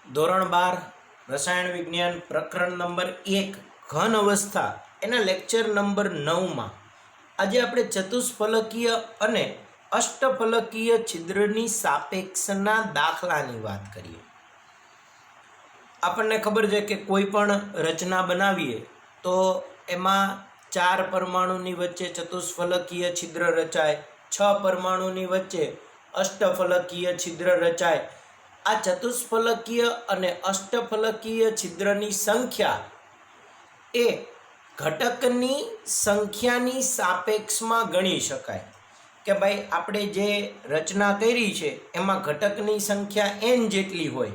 ધોરણ 12 રસાયણ વિજ્ઞાન પ્રકરણ નંબર 1 ઘન અવસ્થા એના લેક્ચર નંબર 9માં આજે આપણે ચતુષ્ફલકીય અને અષ્ટફલકીય છિદ્રની સાપેક્ષના દાખલાની વાત કરીએ। આપણને ખબર છે કે કોઈ પણ રચના બનાવીએ તો એમાં 4 પરમાણુની વચ્ચે ચતુષ્ફલકીય છિદ્ર રચાય, 6 પરમાણુની વચ્ચે અષ્ટફલકીય છિદ્ર રચાય। આ ચતુષ્ફલકીય અને અષ્ટફલકીય છિદ્રની સંખ્યા એ ઘટકની સંખ્યાની સાપેક્ષમાં ગણી શકાય કે ભાઈ આપણે જે રચના કરી છે એમાં ઘટકની સંખ્યા n જેટલી હોય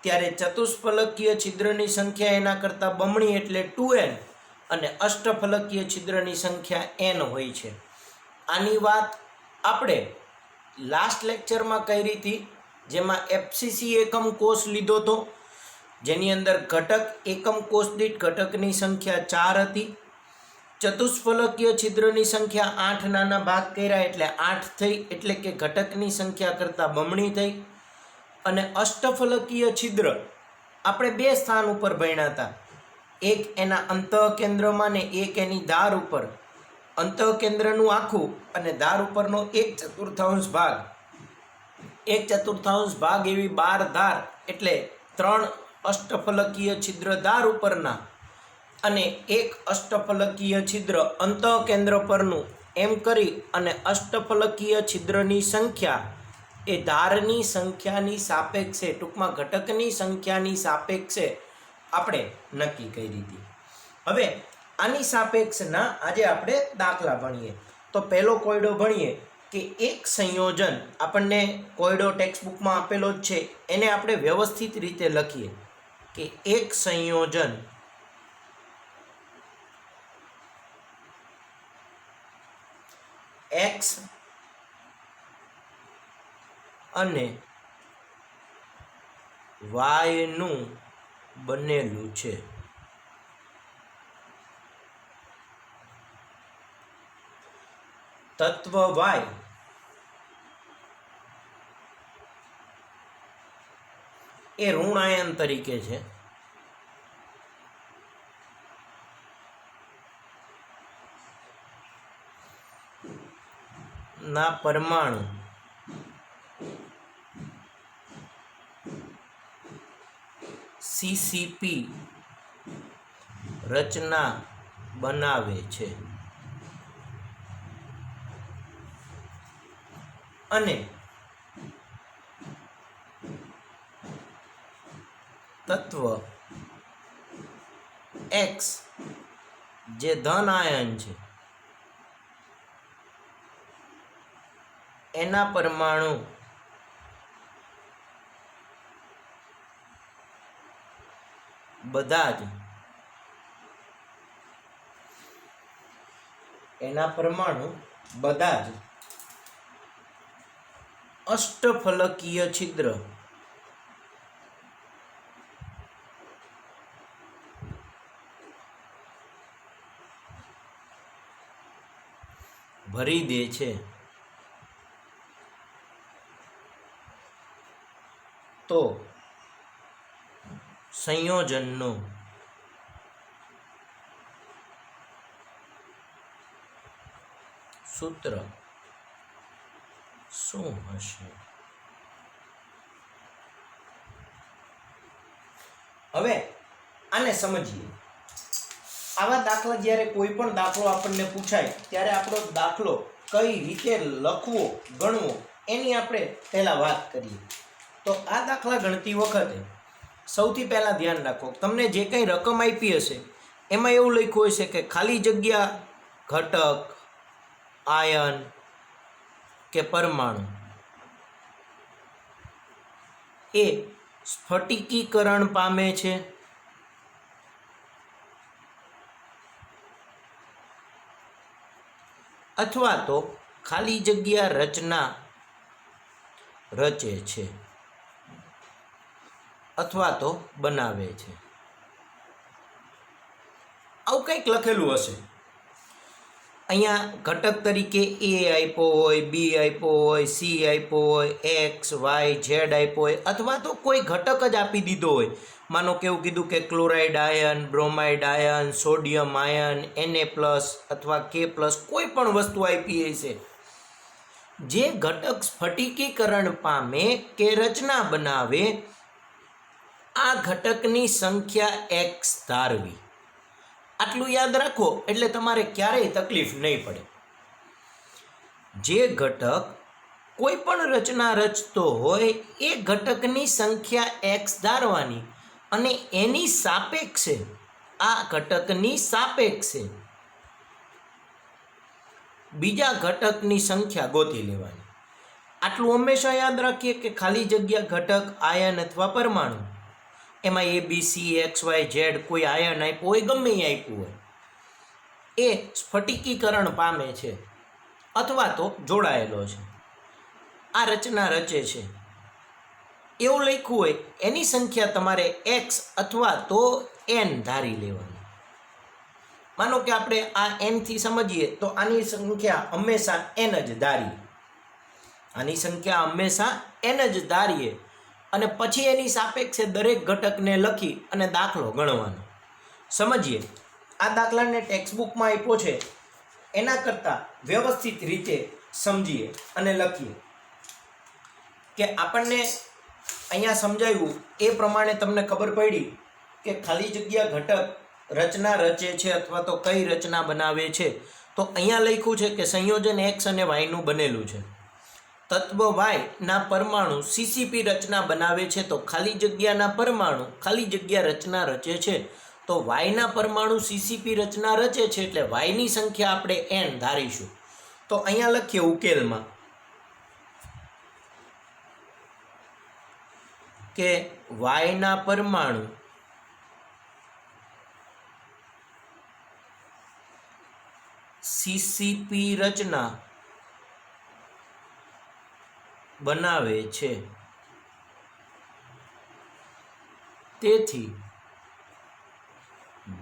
ત્યારે ચતુષ્ફલકીય છિદ્રની સંખ્યા એના કરતાં બમણી એટલે 2n અને અષ્ટફલકીય છિદ્રની સંખ્યા n હોય છે। આની વાત આપણે લાસ્ટ લેક્ચરમાં કરી હતી, જેમાં એફસીસી એકમ કોષ લીધો હતો, જેની અંદર ઘટક એકમ કોષ દીઠ ઘટકની સંખ્યા 4 હતી। ચતુષ્ફલકીય છિદ્રની સંખ્યા 8 નાના ભાગ કર્યા એટલે 8 થઈ, એટલે કે ઘટકની સંખ્યા કરતાં બમણી થઈ। અને અષ્ટફલકીય છિદ્ર આપણે 2 સ્થાન ઉપર ભણ્યા હતા, એક એના અંતઃકેન્દ્રમાં ને એક એની ધાર ઉપર। અંતઃકેન્દ્રનું આખું અને ધાર ઉપરનો 1/4 ભાગ, 1/4 ભાગ એવી 12 ધાર એટલે 3 અષ્ટફલકીય છિદ્ર ધાર ઉપરના અને 1 અષ્ટફલકીય છિદ્ર અંતઃકેન્દ્ર પરનું, એમ કરી અને અષ્ટફલકીય છિદ્રની સંખ્યા એ ધારની સંખ્યાની સાપેક્ષે, ટૂંકમાં ઘટકની સંખ્યાની સાપેક્ષે આપણે નક્કી કરી હતી। હવે આની સાપેક્ષના આજે આપણે દાખલા ભણીએ। તો પહેલો કોયડો ભણીએ કે એક સંયોજન, આપણને કોયડો ટેક્સ્ટબુકમાં આપેલો જ છે, એને આપણે વ્યવસ્થિત રીતે લખીએ કે એક સંયોજન x અને y નું બનેલું છે। તત્વ y એ ઋણ આયન તરીકે છે ના પરમાણુ CCP રચના બનાવે છે અને તત્વ X જે ધન આયન છે એના પરમાણુ બધા જ અષ્ટફલકીય છિદ્ર ભરી દે છે। તો સંયોજનનું સૂત્ર શું હશે? હવે આને સમજીએ। આવા દાખલા, જ્યારે કોઈ પણ દાખલો આપણને પૂછાય ત્યારે આપણો દાખલો કઈ રીતે લખવો, ગણવો, એની આપણે પહેલા વાત કરીએ। તો આ દાખલા ગણતી વખતે સૌથી પહેલાં ધ્યાન રાખો, તમને જે કંઈ રકમ આપી હશે એમાં એવું લખ્યું હશે કે ખાલી જગ્યા ઘટક, આયન કે પરમાણુ એ સ્ફટિકીકરણ પામે છે અથવા તો ખાલી જગ્યા રચના રચે છે અથવા તો બનાવે છે, આવું કંઈક લખેલું હશે। અહીંયા ઘટક તરીકે એ આપ્યો હોય, બી આપ્યો હોય, સી આપ્યો હોય, એક્સ વાય ઝેડ આપ્યો હોય, અથવા તો કોઈ ઘટક જ આપી દીધો હોય. માનો કેવું કીધું કે chloride ion, bromide ion, sodium ion, Na+ અથવા K+, કોઈ પણ વસ્તુ આપી હશે. જે ઘટક સ્ફટિકીકરણ પામે કે રચના બનાવે, આ ઘટકની સંખ્યા એક્સ ધારવી. આટલું યાદ રાખો એટલે તમારે ક્યારેય તકલીફ નહીં પડે. જે ઘટક કોઈ પણ રચના રચતો હોય એ ઘટકની સંખ્યા એક્સ ધારવાની અને એની સાપેક્ષે, આ ઘટકની સાપેક્ષે બીજા ઘટકની સંખ્યા ગોતી લેવાની. આટલું હંમેશા યાદ રાખીએ કે ખાલી જગ્યા ઘટક, આયન અથવા પરમાણુ, એમાં A B C X Y Z કોઈ આયન આપ્યું હોય, ગમે એ આપ્યું હોય, એ સ્ફટિકીકરણ પામે છે અથવા તો જોડાયેલો છે, આ રચના રચે છે એવું લખ્યું હોય, એની સંખ્યા તમારે એક્સ અથવા તો એન ધારી લેવાની. માનો કે આપણે આ એનથી સમજીએ તો આની સંખ્યા હંમેશા એન જ ધારીએ, આની સંખ્યા હંમેશા એન જ ધારીએ અને પછી એની સાપેક્ષે દરેક ઘટકને લખી અને દાખલો ગણવાનો. સમજીએ. આ દાખલાને ટેક્સ્ટબુકમાં આપ્યો છે, એના કરતાં વ્યવસ્થિત રીતે સમજીએ અને લખીએ કે આપણને અહીંયા સમજાવ્યું એ પ્રમાણે તમને ખબર પડી કે ખાલી જગ્યા ઘટક રચના રચે છે અથવા તો કઈ રચના બનાવે છે. તો અહીંયા લખ્યું છે કે સંયોજન એક્સ અને વાયનું બનેલું છે. તત્વ વાયના પરમાણુ સીસીપી રચના બનાવે છે, તો ખાલી જગ્યાના પરમાણુ ખાલી જગ્યા રચના રચે છે. તો વાયના પરમાણુ સીસીપી રચના રચે છે એટલે વાયની સંખ્યા આપણે એન ધારીશું. તો અહીંયા લખીએ ઉકેલમાં કે વાયના પરમાણુ સીસીપી રચના બનાવે છે, તેથી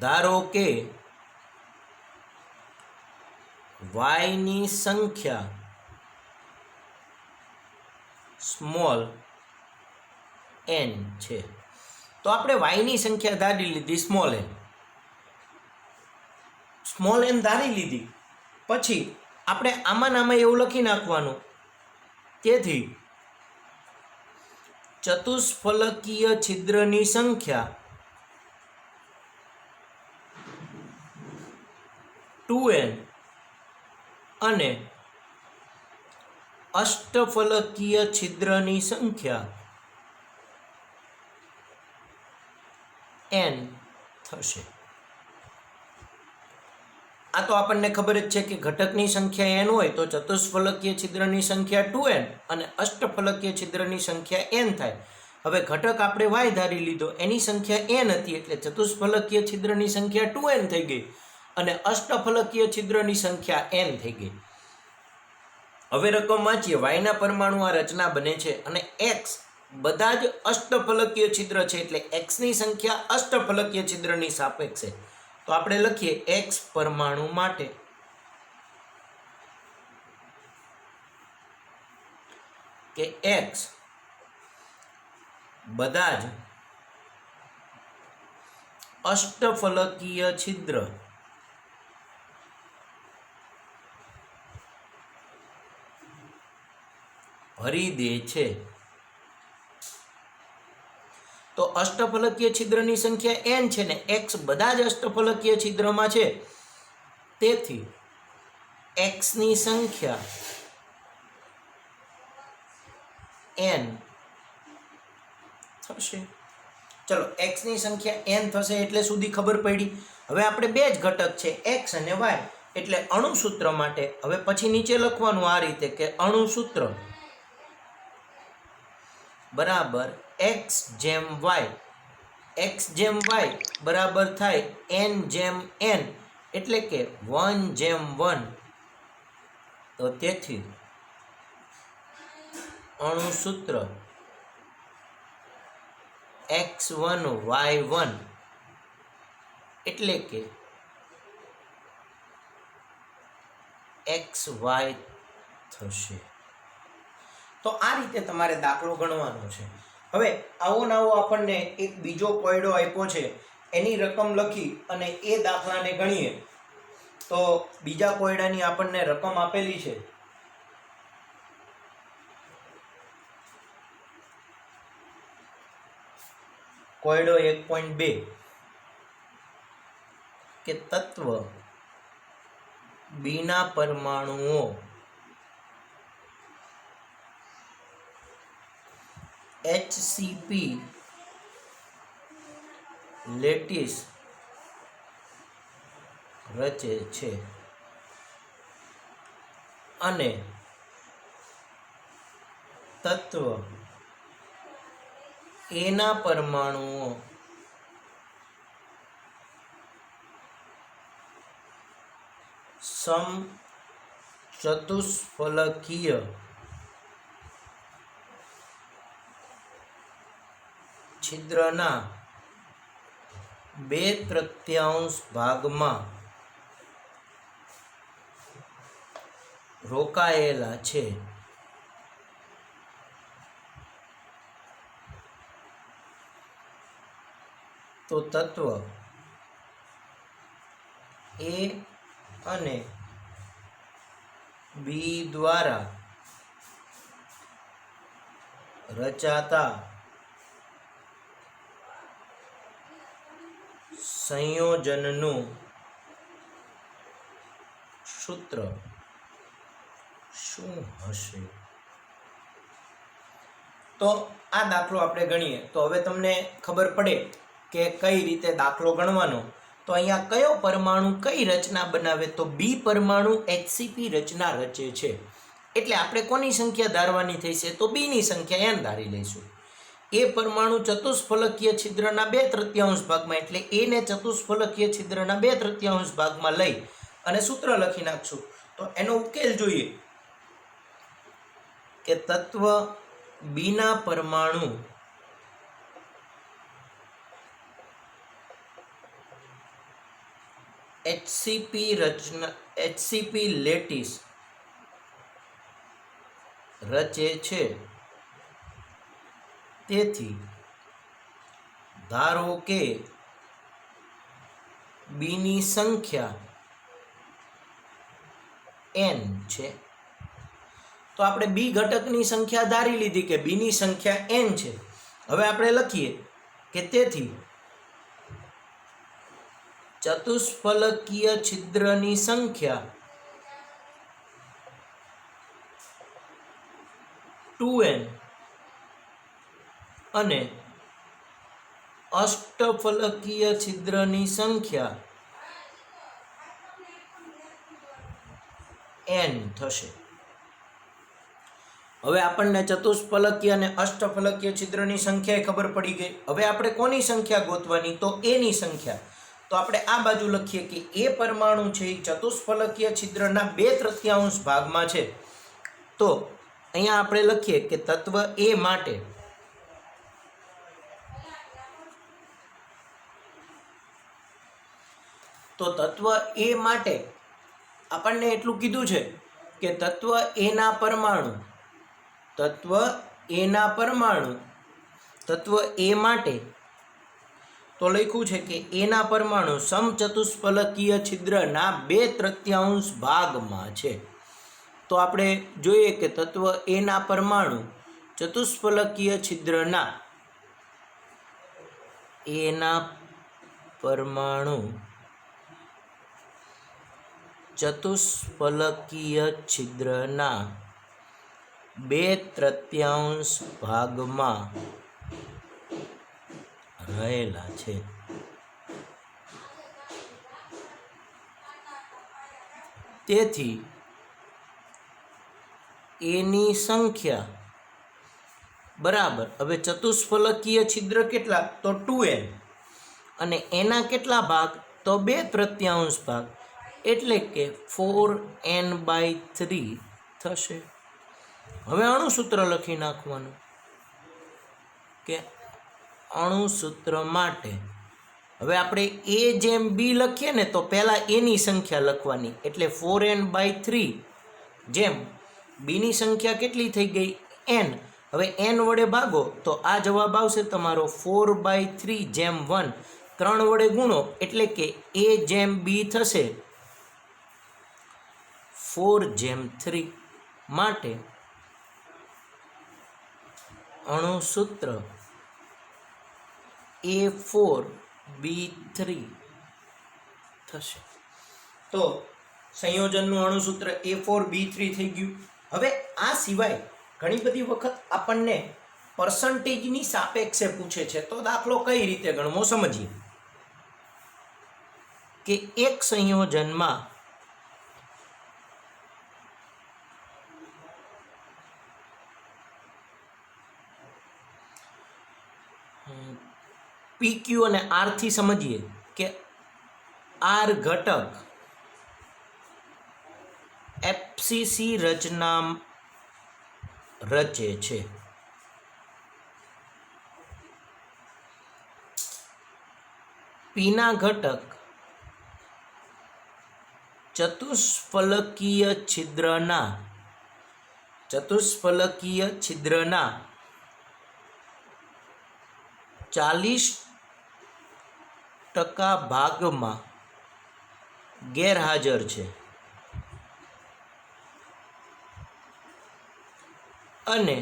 ધારો કે વાયની સંખ્યા સ્મોલ એન છે. તો આપણે વાયની સંખ્યા ધારી લીધી સ્મોલ એન ધારી લીધી. પછી આપણે આમાં એવું લખી નાખવાનું, તેથી ચતુષ્ફલકીય છિદ્રની સંખ્યા 2n અને અષ્ટફલકીય છિદ્રની સંખ્યા n થશે. આ તો આપણને ખબર જ છે કે ઘટકની સંખ્યા n હોય તો ચતુષ્ફલકીય છિદ્રની સંખ્યા 2n અને અષ્ટફલકીય છિદ્રની સંખ્યા n થાય. હવે ઘટક આપણે y ધારી લીધો, એની સંખ્યા n હતી એટલે ચતુષ્ફલકીય છિદ્રની સંખ્યા 2n થઈ ગઈ અને અષ્ટફલકીય છિદ્રની સંખ્યા n થઈ ગઈ. હવે રકમ વાંચીએ. વાયના પરમાણુ આ રચના બને છે અને x બધા જ અષ્ટફલકીય છિદ્ર છે એટલે x ની સંખ્યા અષ્ટફલકીય છિદ્રની સાપેક્ષે. તો આપણે લખીએ x પરમાણુ માટે કે x બધા જ અષ્ટફલકીય છિદ્ર ભરી દે છે. તો અષ્ટફલકીય છિદ્રની સંખ્યા n છે ને x બધા જ અષ્ટફલકીય છિદ્રમાં છે, તેથી x ની સંખ્યા n થશે. ચલો x ની સંખ્યા n થશે એટલે સુધી ખબર પડી. હવે આપણે બે જ ઘટક છે x અને y એટલે અણુસૂત્ર માટે હવે પછી નીચે લખવાનું આ રીતે કે અણુસૂત્ર બરાબર x જેમ y, x જેમ y બરાબર થાય n જેમ n એટલે કે 1 જેમ 1. તો તેથી અણુસૂત્ર x1 y1 એટલે કે એક્સ વાય થશે. તો આ રીતે તમારે દાખલો ગણવાનો છે. હવે આવો નવો આપણને એક બીજો કોયડો આપ્યો છે, એની રકમ લખી અને એ દાખલાને ગણીએ. તો બીજા કોયડાની આપણને રકમ આપેલી છે. કોયડો 1.2 કે તત્વ બીના પરમાણુઓ HCP લેટીસ રચે છે અને તત્વ એના પરમાણુઓ સમચતુષ્ફલકીય છિદ્રના 2/3 ભાગમાં રોકાયેલા છે. તો તત્વ એ અને બી દ્વારા રચાતા સંયોજનનું સૂત્ર શું હશે? તો આ દાખલો આપણે ગણીએ. તો હવે તમને ખબર પડે કે કઈ રીતે દાખલો ગણવાનો. તો અહીંયા કયો પરમાણુ કઈ રચના બનાવે? તો બી પરમાણુ HCP રચના રચે છે. એટલે આપણે કોની સંખ્યા ધારવાની થશે? તો બીની સંખ્યા n ધારી લઈશું. એ પરમાણુ ચતુષ્ફલકીય છિદ્રના 2/3 ભાગમાં, એટલે એને ચતુષ્ફલકીય છિદ્રના 2/3 ભાગમાં લઈ અને સૂત્ર લખી નાખશું. તો એનો ઉકેલ જોઈએ કે તત્વ બીના પરમાણુ HCP લેટીસ રચે છે. તેથી ધારો કે બીની સંખ્યા n છે. તો આપણે બી ઘટકની સંખ્યા ધારી લીધી કે બીની સંખ્યા n છે. હવે આપણે લખીએ કે તેથી ચતુષ્ફલકીય છિદ્રની સંખ્યા 2n અને અષ્ટફલકીય છિદ્રની સંખ્યા n થશે. હવે આપણને ચતુષ્ફલકીય અને અષ્ટફલકીય છિદ્રની સંખ્યા ખબર પડી ગઈ. હવે આપણે કોની સંખ્યા ગોતવાની? તો એની સંખ્યા. તો આપણે આ બાજુ લખીએ કે એ પરમાણુ છે એ ચતુષ્ફલકીય છિદ્રના 2/3 ભાગમાં છે. તો અહીંયા આપણે લખીએ કે તત્વ એ માટે આપણને એટલું કીધું છે કે તત્વ એના માટે તો લખ્યું છે કે એના પરમાણુ સમચતુષ્ફલકીય છિદ્રના 2/3 ભાગમાં છે. તો આપણે જોઈએ કે તત્વ એના પરમાણુ ચતુષ્ફલકીય છિદ્રના ચતુષ્ફલકીય છિદ્રના 2/3 ભાગમાં રહેલા છે. તેથી એની સંખ્યા બરાબર, હવે ચતુષ્ફલકીય છિદ્ર કેટલા? તો 2n અને એના કેટલા ભાગ? તો 2/3 ભાગ, એટલે કે 4n/3 થશે. હવે અણુસૂત્ર લખી નાખવાનું કે અણુસૂત્ર માટે હવે આપણે એ જેમ બી લખીએ ને તો પહેલાં એની સંખ્યા લખવાની, એટલે 4n/3 જેમ બીની સંખ્યા કેટલી થઈ ગઈ n, હવે n વડે ભાગો તો આ જવાબ આવશે તમારો 4/3 જેમ 1, 3 વડે ગુણો એટલે કે a જેમ બી થશે 4/3. માટે અણુસૂત્ર A4B3 થશે. તો સંયોજનનું અણુસૂત્ર A4B3 થઈ ગયું. હવે આ સિવાય ઘણી બધી વખત આપણને પર્સન્ટેજની સાપેક્ષે પૂછે છે, તો દાખલો કઈ રીતે ગણવો સમજીએ. કે એક સંયોજનમાં PQ અને R થી સમજીએ કે R ઘટક FCC રચના રચે છે. પીના ઘટક ચતુષ્ફલકીય છિદ્રના 40% ભાગમાં ગેરહાજર છે અને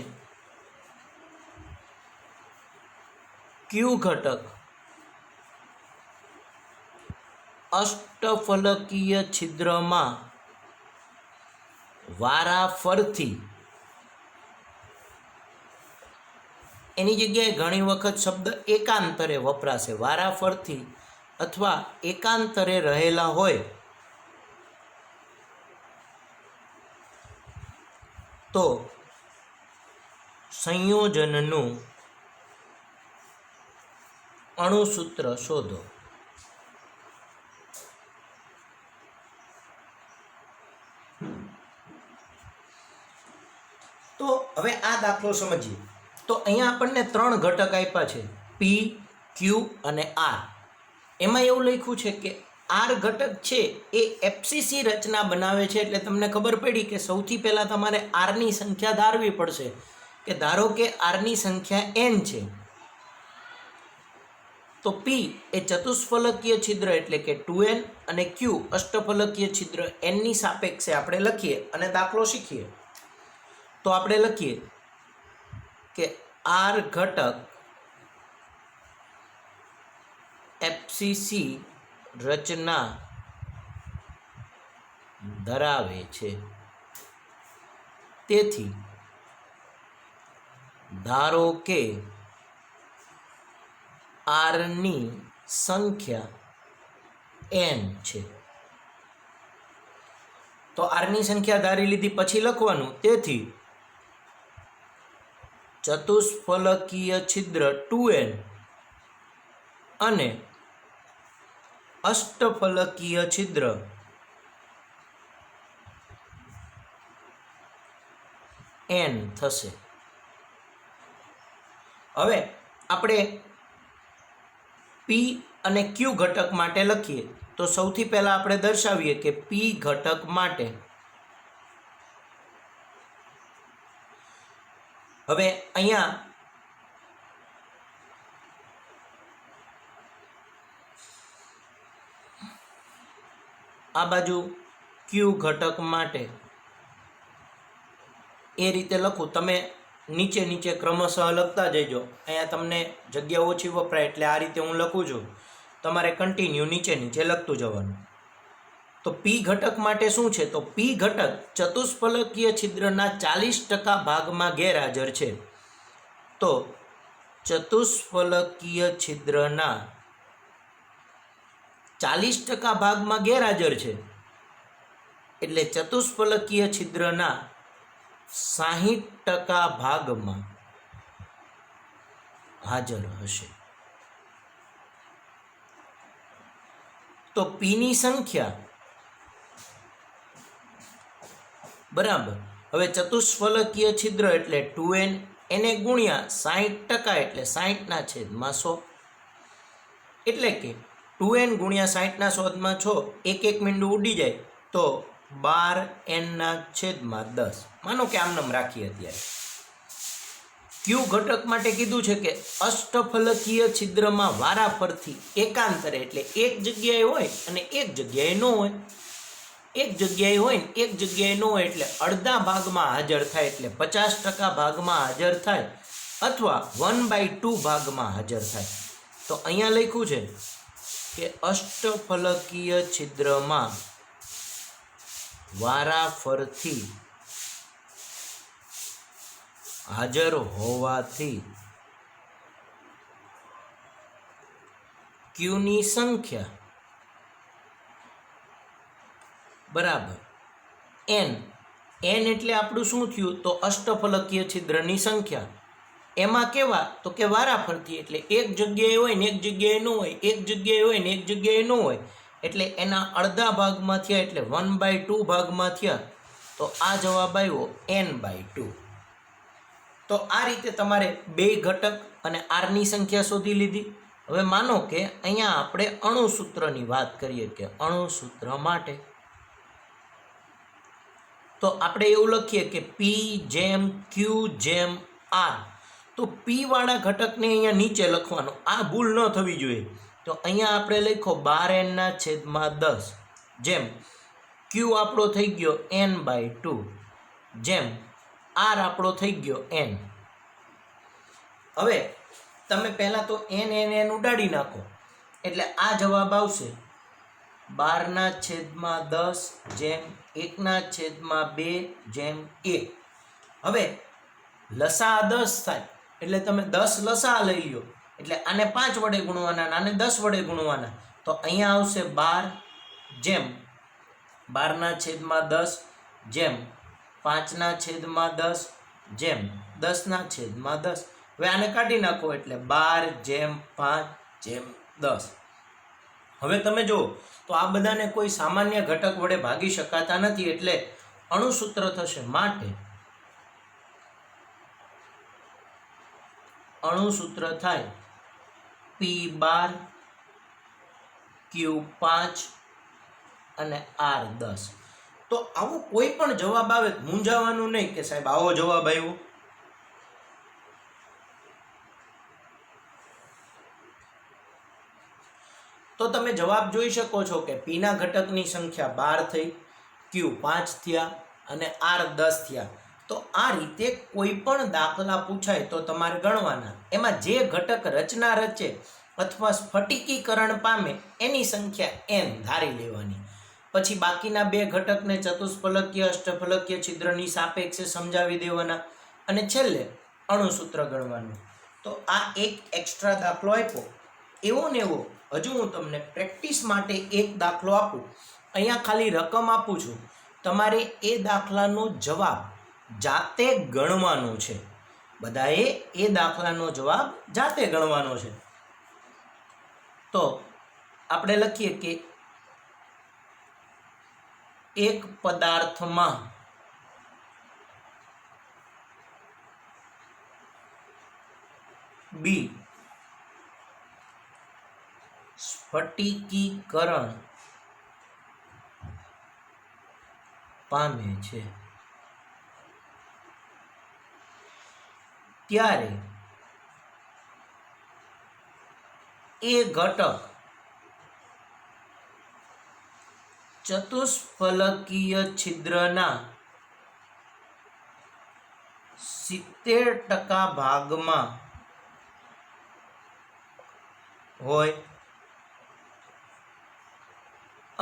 ક્યુ ઘટક અષ્ટફલકીય છિદ્રમાં વારાફરતી, એની જગ્યાએ ઘણી વખત શબ્દ એકાંતરે વપરાશે, વારાફરતી અથવા એકાંતરે રહેલા હોય તો સંયોજનનું અણુસૂત્ર શોધો. તો હવે આ દાખલો સમજીએ. તો અહીંયા આપણને 3 ઘટક આપ્યા છે, P, Q અને R. એમાં એવું લખ્યું છે કે R ઘટક છે એ FCC રચના બનાવે છે, એટલે તમને ખબર પડી કે સૌથી પહેલાં તમારે R ની સંખ્યા ધારવી પડશે. કે ધારો કે R ની સંખ્યા n છે, તો P એ ચતુષ્ફલકીય છિદ્ર એટલે કે 2n અને Q અષ્ટફલકીય છિદ્ર n ની સાપેક્ષે આપણે લખીએ અને દાખલો શીખીએ. તો આપણે લખીએ કે R ઘટક FCC રચના ધરાવે છે. તેથી ધારો કે R ની સંખ્યા n છે. તો R ની સંખ્યા ધારી લીધી પછી લખવાનું, તેથી ચતુષ્ફલકીય છિદ્ર 2n અને અષ્ટફલકીય છિદ્ર n થશે. હવે આપણે P અને Q ઘટક માટે લખીએ. તો સૌથી પહેલા આપણે દર્શાવીએ કે P ઘટક માટે હવે અહીંયા આ બાજુ Q ઘટક માટે એ રીતે લખું. તમે નીચે નીચે ક્રમશઃ લખતા જજો. અહીંયા તમને જગ્યા ઓછી વપરાય એટલે આ રીતે હું લખું છું. તમારે કન્ટિન્યુ નીચે નીચે લખતું જવાનું. તો P ઘટક માટે શું છે? તો P ઘટક ચતુષ્ફલકીય છિદ્રના 40% ભાગમાં ગેરહાજર છે. તો ચતુષ્ફલકીય છિદ્રના 40% ભાગમાં ગેરહાજર છે એટલે ચતુષ્ફલકીય છિદ્રના 60% ભાગમાં હાજર હશે. તો P ની સંખ્યા બરાબર, હવે ચતુષ્ફલકીય છિદ્ર એટલે 2n, એને ગુણ્યા 60% એટલે 60 ના છેદમાં 100, એટલે કે 2n ગુણ્યા 60 શોધમાં 6 એક એક મીંડું ઉડી જાય તો 12n/10. માનો કે આમનામ રાખીએ. અત્યારે ક્યુ ઘટક માટે કીધું છે કે અષ્ટફલકીય છિદ્રમાં વારાફરથી એકાંતરે એટલે એક જગ્યાએ હોય અને એક જગ્યાએ ન હોય, એક જગ્યાએ હોય ને એક જગ્યાએ ન હોય એટલે અડધા ભાગમાં હાજર થાય એટલે 50% ભાગમાં હાજર થાય અથવા 1/2 ભાગમાં હાજર થાય. તો અહીંયા લખ્યું છે કે અષ્ટફલકીય છિદ્રમાં વારાફરથી હાજર હોવાથી ક્યુની સંખ્યા બરાબર n. n એટલે આપણું શું થયું તો અષ્ટફલકીય છિદ્રની સંખ્યા. એમાં કેવા તો કે વારાફરતી એટલે એક જગ્યાએ હોય ને એક જગ્યાએ ન હોય, એક જગ્યાએ હોય ને એક જગ્યાએ ન હોય એટલે એના અડધા ભાગમાં થયા એટલે 1/2 ભાગમાં થયા. તો આ જવાબ આવ્યો n/2. તો આ રીતે તમારે બે ઘટક અને આરની સંખ્યા શોધી લીધી. હવે માનો કે અહીંયા આપણે અણુસૂત્રની વાત કરીએ કે અણુસૂત્ર માટે તો આપણે એવું લખીએ કે P જેમ Q જેમ R. તો P વાળા ઘટકને અહીંયા નીચે લખવાનો, આ ભૂલ ન થવી જોઈએ. તો અહીંયા આપણે લખો 12n/10 જેમ Q આપણો થઈ ગયો n/2 જેમ R આપણો થઈ ગયો n. હવે તમે પહેલા તો n ઉડાડી નાખો એટલે આ જવાબ આવશે 12/10 જેમ 1/2 જેમ 1. હવે લસા 10 થાય એટલે તમે 10 લસા લઈ લ્યો એટલે આને 5 વડે ગુણવાના, આને 10 વડે ગુણવાના. તો અહીંયા આવશે 12 જેમ 12/10 જેમ 5/10 જેમ 10/10. હવે આને કાઢી નાખો એટલે 12 જેમ 5 જેમ 10. હવે તમે જુઓ તો આ બધાને કોઈ સામાન્ય ઘટક વડે ભાગી શકાતા નથી એટલે અણુસૂત્ર થશે. માટે અણુસૂત્ર થાય P12 Q5 અને R10. તો આવો કોઈ પણ જવાબ આવે મૂંઝાવાનું નહીં કે સાહેબ આવો જવાબ આવ્યો. તો તમે જવાબ જોઈ શકો છો કે P ના ઘટકની સંખ્યા 12 થઈ, Q 5 થયા અને R 10 થયા. તો આ રીતે કોઈ પણ દાખલા પૂછાય તો તમારે ગણવાના. એમાં જે ઘટક રચના રચે અથવા સ્ફટિકીકરણ પામે એની સંખ્યા n ધારી લેવાની. પછી બાકીના બે ઘટકને ચતુષ્ફલકીય અષ્ટફલકીય છિદ્રની સાપેક્ષે સમજાવી દેવાના અને છેલ્લે અણુસૂત્ર ગણવાનું. તો આ એક એક્સ્ટ્રા દાખલો આપ્યો. એવો ને એવો હજુ હું તમને પ્રેક્ટિસ માટે એક દાખલો આપું. અહીંયા ખાલી રકમ આપું છું, તમારે એ દાખલાનો જવાબ જાતે ગણવાનો છે. બધાએ એ દાખલાનો જવાબ જાતે ગણવાનો છે. તો આપણે લખીએ કે એક પદાર્થમાં B સ્ફટિકીકરણ પામે છે ત્યારે એ ઘટક ચતુષ્ફલકીય છિદ્રના 70% ભાગમાં હોય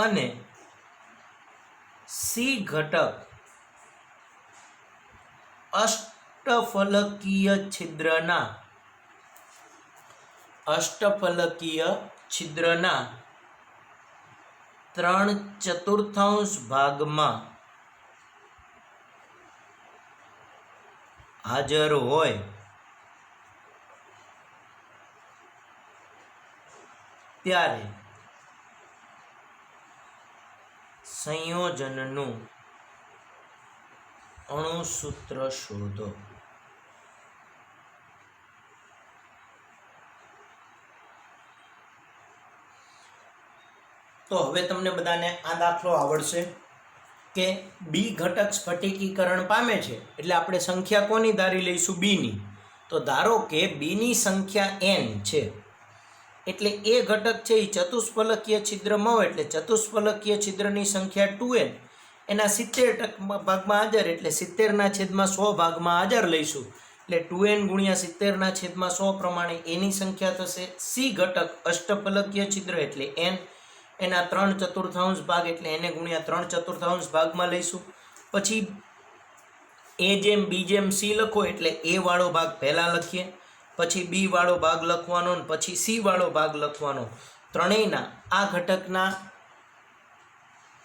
અને C ઘટક અષ્ટફલકીય છિદ્રના 3/4 ભાગમાં હાજર હોય ત્યારે સંયોજનનું અણુસૂત્ર શોધો. તો હવે તમને બધાને આ દાખલો આવડશે કે બી ઘટક સ્ફટિકીકરણ પામે છે એટલે આપણે સંખ્યા કોની ધારી લઈશું? બીની. તો ધારો કે બીની સંખ્યા n છે એટલે એ ઘટક છે એ ચતુષ્ફલકીય છિદ્રમાં હોય એટલે ચતુષ્ફલકીય છિદ્રની સંખ્યા 2n એના 70% ભાગમાં હાજર એટલે 70/100 ભાગમાં હાજર લઈશું એટલે 2n ગુણ્યા 70/100 પ્રમાણે એની સંખ્યા થશે. સી ઘટક અષ્ટફલકીય છિદ્ર એટલે n એના 3/4 ભાગ એટલે એને ગુણ્યા 3/4 ભાગમાં લઈશું. પછી એ જેમ બી જેમ સી લખો એટલે એ વાળો ભાગ પહેલા લખીએ, પછી બી વાળો ભાગ લખવાનો ને પછી સી વાળો ભાગ લખવાનો. ત્રણેયના આ ઘટકના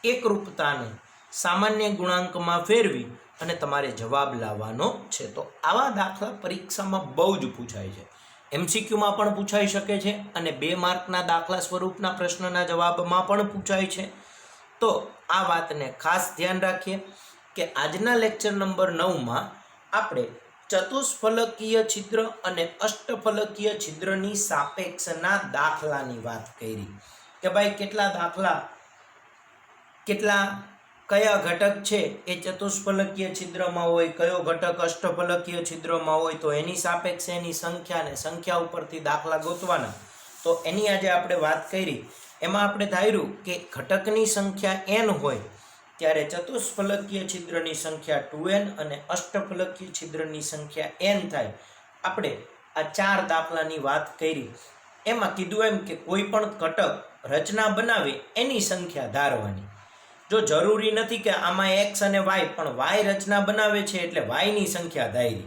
એકરૂપતાને સામાન્ય ગુણાંકમાં ફેરવી અને તમારે જવાબ લાવવાનો છે. તો આવા દાખલા પરીક્ષામાં બહુ જ પૂછાય છે. MCQમાં પણ પૂછાઈ શકે છે અને 2 માર્કના દાખલા સ્વરૂપના પ્રશ્નના જવાબમાં પણ પૂછાય છે. તો આ વાતને ખાસ ધ્યાન રાખીએ કે આજના લેક્ચર નંબર 9માં આપણે ચતુષ્ફલકીય છિદ્ર અને અષ્ટફલકીય છિદ્રની સાપેક્ષના દાખલાની વાત કરી કે ભાઈ કયા ઘટક છે એ ચતુષ્ફલકીય છિદ્રમાં હોય, કયો ઘટક અષ્ટફલકીય છિદ્રમાં હોય, તો એની સાપેક્ષે એની સંખ્યા ઉપરથી દાખલા ગોતવાના. તો એની આજે આપણે વાત કરી. એમાં આપણે ધાર્યું કે ઘટકની સંખ્યા n હોય ત્યારે ચતુષ્ફલકીય છિદ્રની સંખ્યા 2n અને અષ્ટફલકીય છિદ્રની સંખ્યા n થાય. આપણે આ 4 દાખલાની વાત કરી. એમાં કીધું એમ કે કોઈ પણ ઘટક રચના બનાવે એની સંખ્યા ધારવાની. જો જરૂરી નથી કે આમાં x અને y, પણ y રચના બનાવે છે એટલે y ની સંખ્યા ધારી.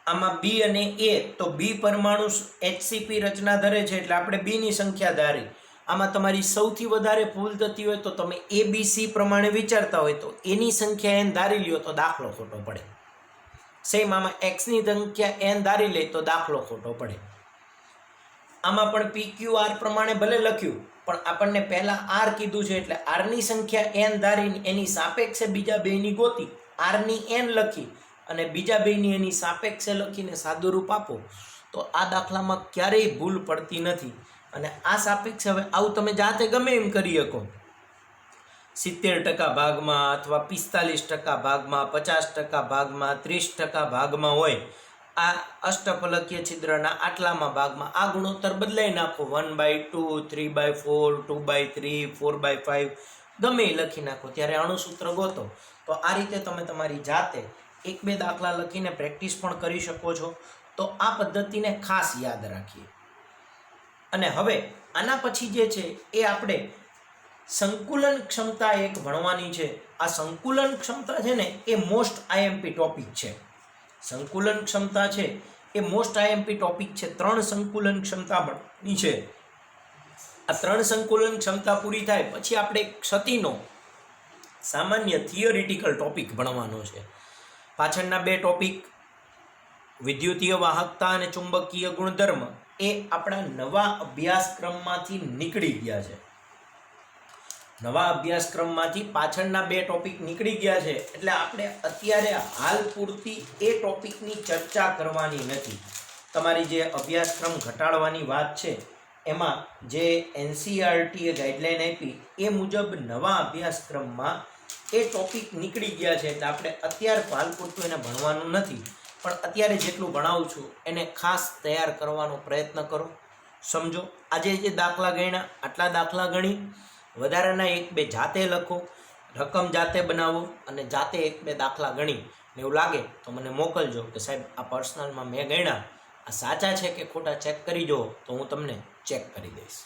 આમાં b અને a, તો b પરમાણુ HCP રચના ધરે છે એટલે આપણે b ની સંખ્યા ધારી. આમાં તમારી સૌથી વધારે ભૂલ થતી હોય તો તમે ABC પ્રમાણે વિચારતા હોય તો એની સંખ્યા n ધારી લ્યો તો દાખલો ખોટો પડે. સેમ આમાં x ની સંખ્યા n ધારી લે તો દાખલો ખોટો પડે. આમાં પણ PQR પ્રમાણે ભલે લખ્યું પણ આપણને પહેલા r કીધું છે એટલે r ની સંખ્યા n ધારીને એની સાપેક્ષે બીજા બેની ગોતી r ની n લખી અને બીજા બેની એની સાપેક્ષે લખીને સાદું રૂપ આપો તો આ દાખલામાં ક્યારેય ભૂલ પડતી નથી. અને આ સાપેક્ષ હવે આવું તમે જાતે ગમે એમ કરી શકો. 70% ભાગમાં અથવા 45% ભાગમાં, 50% ભાગમાં, 30% ભાગમાં હોય આ અષ્ટફલકીય છિદ્રના આટલામાં ભાગમાં આ ગુણોત્તર બદલાઈ નાખો. 1/2, 3/4, 2/3, 4/5 ગમે એ લખી નાખો. ત્યારે અણુસૂત્ર ગોતો. તો આ રીતે તમે તમારી જાતે 1-2 દાખલા લખીને પ્રેક્ટિસ પણ કરી શકો છો. તો આ પદ્ધતિને ખાસ યાદ રાખીએ. અને હવે આના પછી જે છે એ આપણે સંકુલન ક્ષમતા એક ભણવાની છે. આ સંકુલન ક્ષમતા છે ને એ મોસ્ટ IMP ટોપિક છે. સંકુલન ક્ષમતા છે એ મોસ્ટ IMP ટોપિક છે. 3 સંકુલન ક્ષમતા ભણવાની છે. આ 3 સંકુલન ક્ષમતા પૂરી થાય પછી આપણે ક્ષતિનો સામાન્ય થિયોરિટિકલ ટોપિક ભણવાનો છે. પાછળના 2 ટોપિક વિદ્યુતીય વાહકતા અને ચુંબકીય ગુણધર્મ એ આપણા નવા અભ્યાસક્રમમાંથી નીકળી ગયા છે. નવા અભ્યાસક્રમમાંથી પાછળના 2 ટોપિક નીકળી ગયા છે એટલે આપણે અત્યારે હાલ પૂરતી એ ટોપિકની ચર્ચા કરવાની નથી. તમારી જે અભ્યાસક્રમ ઘટાડવાની વાત છે એમાં જે NCERT એ ગાઈડલાઈન આપી એ મુજબ નવા અભ્યાસક્રમમાં એ ટોપિક નીકળી ગયા છે એટલે આપણે અત્યારે હાલ પૂરતું એને ભણવાનું નથી. પણ અત્યારે જેટલું ભણાવું છું એને ખાસ તૈયાર કરવાનો પ્રયત્ન કરો. સમજો આજે જે દાખલા ગણ્યા આટલા દાખલા ગણી વધારાના 1-2 જાતે લખો, રકમ જાતે બનાવો અને જાતે 1-2 દાખલા ગણી ને એવું લાગે તો મને મોકલજો કે સાહેબ આ પર્સનલમાં મેં ગણ્યા આ સાચા છે કે ખોટા ચેક કરી જો તો હું તમને ચેક કરી દઈશ.